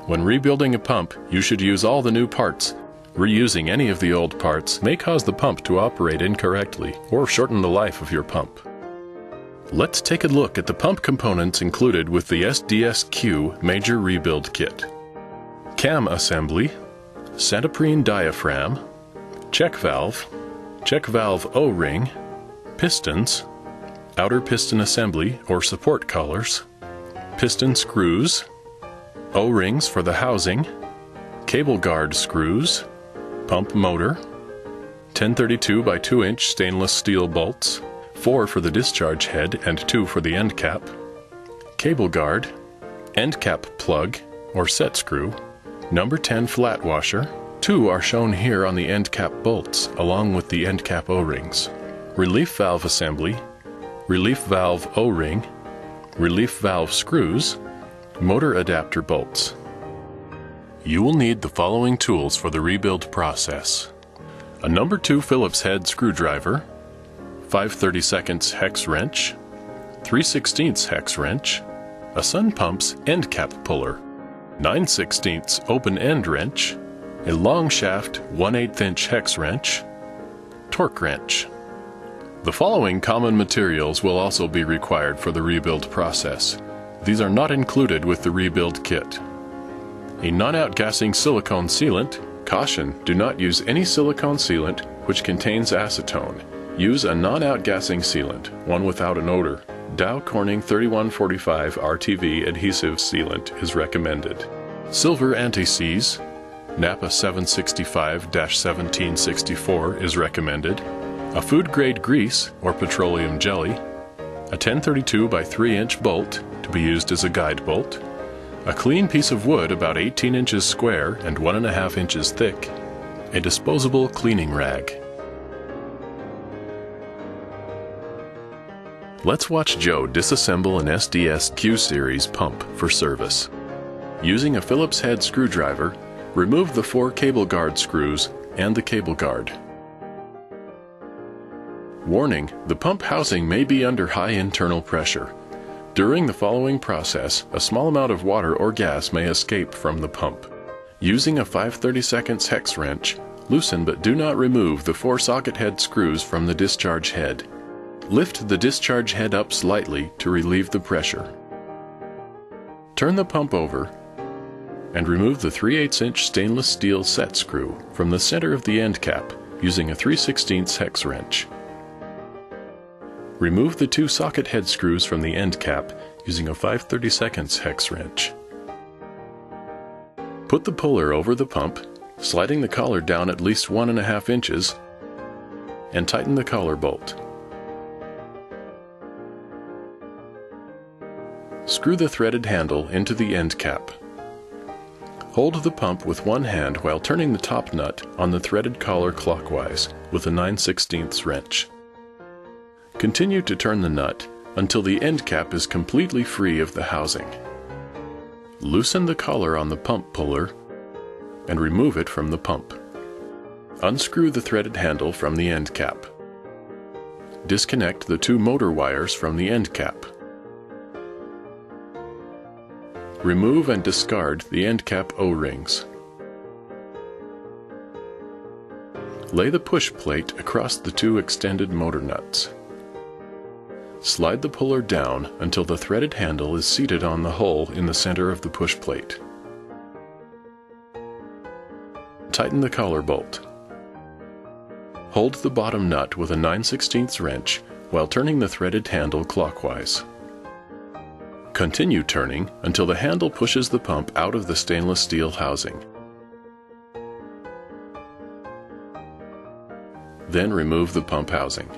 When rebuilding a pump, you should use all the new parts. Reusing any of the old parts may cause the pump to operate incorrectly or shorten the life of your pump. Let's take a look at the pump components included with the SDS Q Major Rebuild Kit. Cam assembly, centerprene diaphragm, check valve O-ring, pistons, outer piston assembly or support collars, piston screws, O-rings for the housing, cable guard screws, pump motor, 1032 by 2 inch stainless steel bolts, 4 for the discharge head and 2 for the end cap, cable guard, end cap plug or set screw, number 10 flat washer. 2 are shown here on the end cap bolts along with the end cap O-rings, relief valve assembly, relief valve O-ring, relief valve screws, motor adapter bolts. You will need the following tools for the rebuild process: a number 2 Phillips head screwdriver, 5/32 hex wrench, 3/16 hex wrench, a SunPumps end cap puller, 9/16 open end wrench, a long shaft 1/8 inch hex wrench, torque wrench. The following common materials will also be required for the rebuild process. These are not included with the rebuild kit. A non-outgassing silicone sealant. Caution: do not use any silicone sealant which contains acetone. Use a non-outgassing sealant, one without an odor. Dow Corning 3145 RTV adhesive sealant is recommended. Silver anti-seize, Napa 765-1764 is recommended. A food-grade grease or petroleum jelly, a 1032 by 3 inch bolt to be used as a guide bolt, a clean piece of wood about 18 inches square and 1.5 inches thick, a disposable cleaning rag. Let's watch Joe disassemble an SDS Q Series pump for service. Using a Phillips head screwdriver, remove the 4 cable guard screws and the cable guard. Warning: the pump housing may be under high internal pressure. During the following process, a small amount of water or gas may escape from the pump. Using a 5/32 hex wrench, loosen but do not remove the 4 socket head screws from the discharge head. Lift the discharge head up slightly to relieve the pressure. Turn the pump over and remove the 3/8 inch stainless steel set screw from the center of the end cap using a 3/16 hex wrench. Remove the 2 socket head screws from the end cap using a 5/32 hex wrench. Put the puller over the pump, sliding the collar down at least 1.5 inches, and tighten the collar bolt. Screw the threaded handle into the end cap. Hold the pump with one hand while turning the top nut on the threaded collar clockwise with a 9/16 wrench. Continue to turn the nut until the end cap is completely free of the housing. Loosen the collar on the pump puller and remove it from the pump. Unscrew the threaded handle from the end cap. Disconnect the 2 motor wires from the end cap. Remove and discard the end cap O-rings. Lay the push plate across the 2 extended motor nuts. Slide the puller down until the threaded handle is seated on the hole in the center of the push plate. Tighten the collar bolt. Hold the bottom nut with a 9/16 wrench while turning the threaded handle clockwise. Continue turning until the handle pushes the pump out of the stainless steel housing. Then remove the pump housing.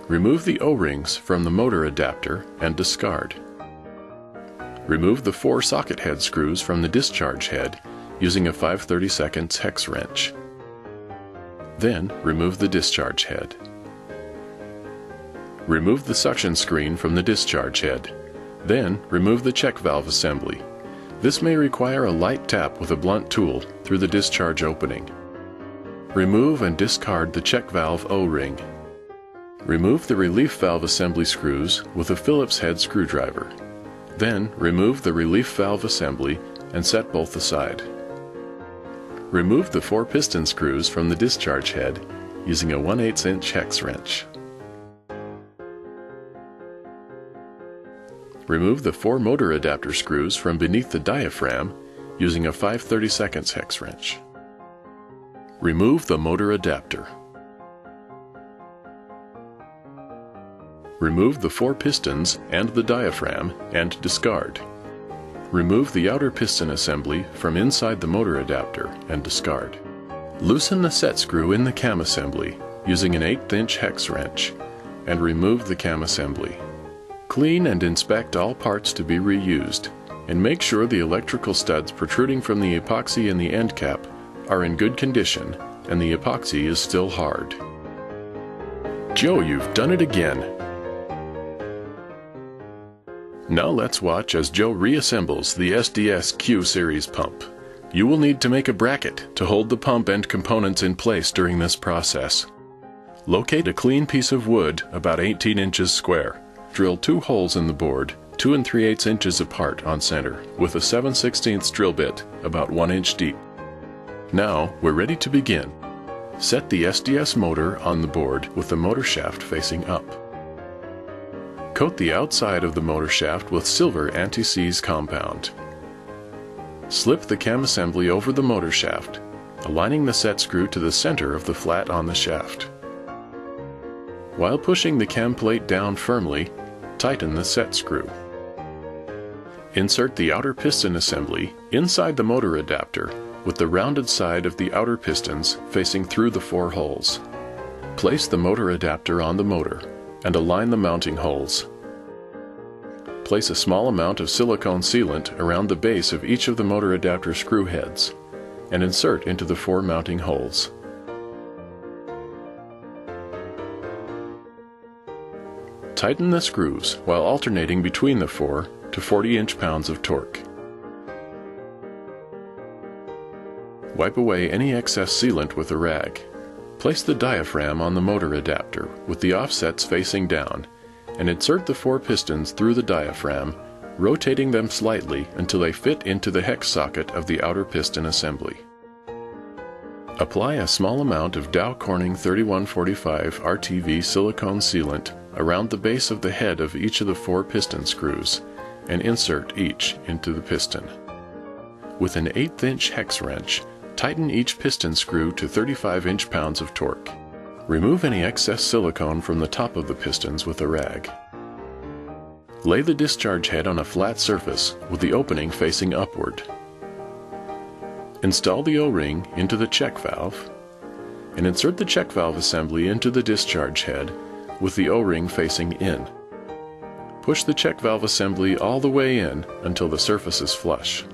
Remove the O-rings from the motor adapter and discard. Remove the 4 socket head screws from the discharge head using a 5/32 hex wrench. Then remove the discharge head. Remove the suction screen from the discharge head. Then remove the check valve assembly. This may require a light tap with a blunt tool through the discharge opening. Remove and discard the check valve O-ring. Remove the relief valve assembly screws with a Phillips head screwdriver. Then remove the relief valve assembly and set both aside. Remove the 4 piston screws from the discharge head using a 1/8 inch hex wrench. Remove the 4 motor adapter screws from beneath the diaphragm using a 5/32 hex wrench. Remove the motor adapter. Remove the 4 pistons and the diaphragm and discard. Remove the outer piston assembly from inside the motor adapter and discard. Loosen the set screw in the cam assembly using an 1/8 inch hex wrench and remove the cam assembly. Clean and inspect all parts to be reused, and make sure the electrical studs protruding from the epoxy in the end cap are in good condition and the epoxy is still hard. Joe, you've done it again! Now let's watch as Joe reassembles the SDS Q Series pump. You will need to make a bracket to hold the pump and components in place during this process. Locate a clean piece of wood about 18 inches square. Drill 2 holes in the board, 2 3/8 inches apart on center, with a 7/16 drill bit about 1 inch deep. Now we're ready to begin. Set the SDS motor on the board with the motor shaft facing up. Coat the outside of the motor shaft with silver anti-seize compound. Slip the cam assembly over the motor shaft, aligning the set screw to the center of the flat on the shaft. While pushing the cam plate down firmly, tighten the set screw. Insert the outer piston assembly inside the motor adapter with the rounded side of the outer pistons facing through the 4 holes. Place the motor adapter on the motor and align the mounting holes. Place a small amount of silicone sealant around the base of each of the motor adapter screw heads and insert into the 4 mounting holes. Tighten the screws while alternating between the 4 to 40 inch-pounds of torque. Wipe away any excess sealant with a rag. Place the diaphragm on the motor adapter with the offsets facing down and insert the 4 pistons through the diaphragm, rotating them slightly until they fit into the hex socket of the outer piston assembly. Apply a small amount of Dow Corning 3145 RTV silicone sealant around the base of the head of each of the 4 piston screws and insert each into the piston. With an 1/8 inch hex wrench, tighten each piston screw to 35 inch-pounds of torque. Remove any excess silicone from the top of the pistons with a rag. Lay the discharge head on a flat surface with the opening facing upward. Install the O-ring into the check valve and insert the check valve assembly into the discharge head with the O-ring facing in. Push the check valve assembly all the way in until the surface is flush.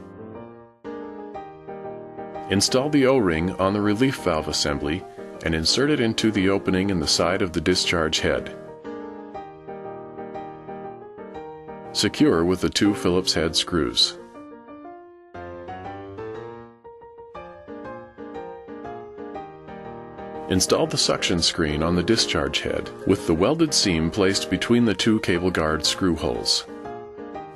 Install the O-ring on the relief valve assembly and insert it into the opening in the side of the discharge head. Secure with the 2 Phillips head screws. Install the suction screen on the discharge head with the welded seam placed between the 2 cable guard screw holes.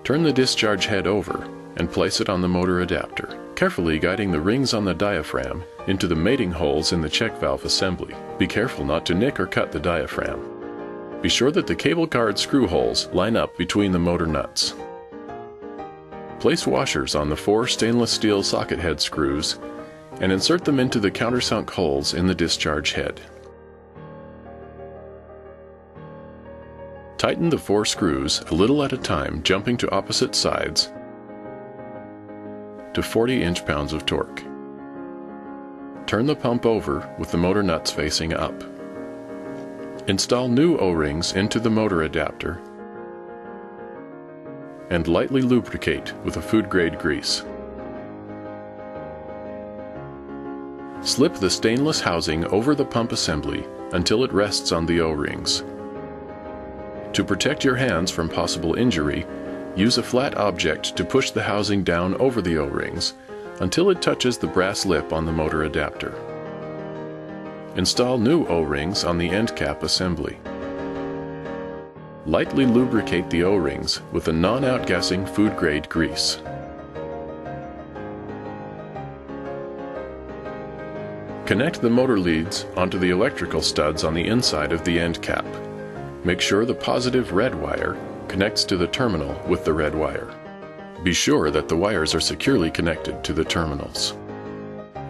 Turn the discharge head over and place it on the motor adapter, carefully guiding the rings on the diaphragm into the mating holes in the check valve assembly. Be careful not to nick or cut the diaphragm. Be sure that the cable guard screw holes line up between the motor nuts. Place washers on the 4 stainless steel socket head screws and insert them into the countersunk holes in the discharge head. Tighten the 4 screws a little at a time, jumping to opposite sides to 40 inch-pounds of torque. Turn the pump over with the motor nuts facing up. Install new O-rings into the motor adapter and lightly lubricate with a food-grade grease. Slip the stainless housing over the pump assembly until it rests on the O-rings. To protect your hands from possible injury, use a flat object to push the housing down over the O-rings until it touches the brass lip on the motor adapter. Install new O-rings on the end cap assembly. Lightly lubricate the O-rings with a non-outgassing food-grade grease. Connect the motor leads onto the electrical studs on the inside of the end cap. Make sure the positive red wire connects to the terminal with the red wire. Be sure that the wires are securely connected to the terminals.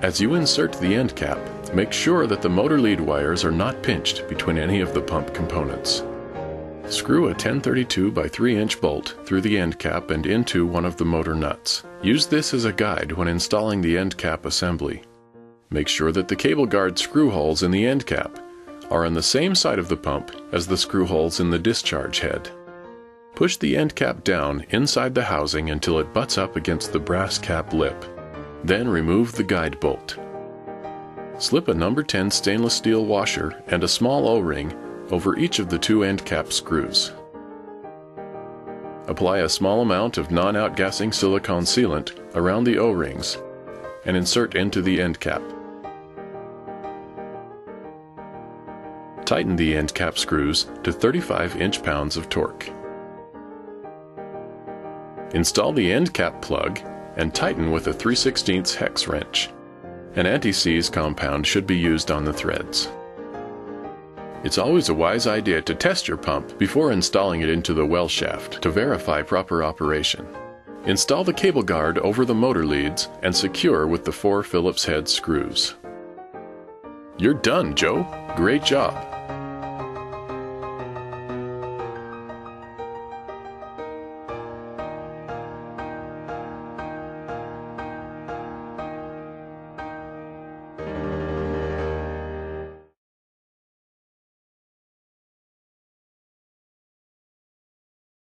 As you insert the end cap, make sure that the motor lead wires are not pinched between any of the pump components. Screw a 1032 by 3-inch bolt through the end cap and into one of the motor nuts. Use this as a guide when installing the end cap assembly. Make sure that the cable guard screw holes in the end cap are on the same side of the pump as the screw holes in the discharge head. Push the end cap down inside the housing until it butts up against the brass cap lip. Then remove the guide bolt. Slip a number 10 stainless steel washer and a small O-ring over each of the 2 end cap screws. Apply a small amount of non-outgassing silicone sealant around the O-rings and insert into the end cap. Tighten the end cap screws to 35 inch-pounds of torque. Install the end cap plug and tighten with a 3/16 hex wrench. An anti-seize compound should be used on the threads. It's always a wise idea to test your pump before installing it into the well shaft to verify proper operation. Install the cable guard over the motor leads and secure with the 4 Phillips head screws. You're done, Joe. Great job.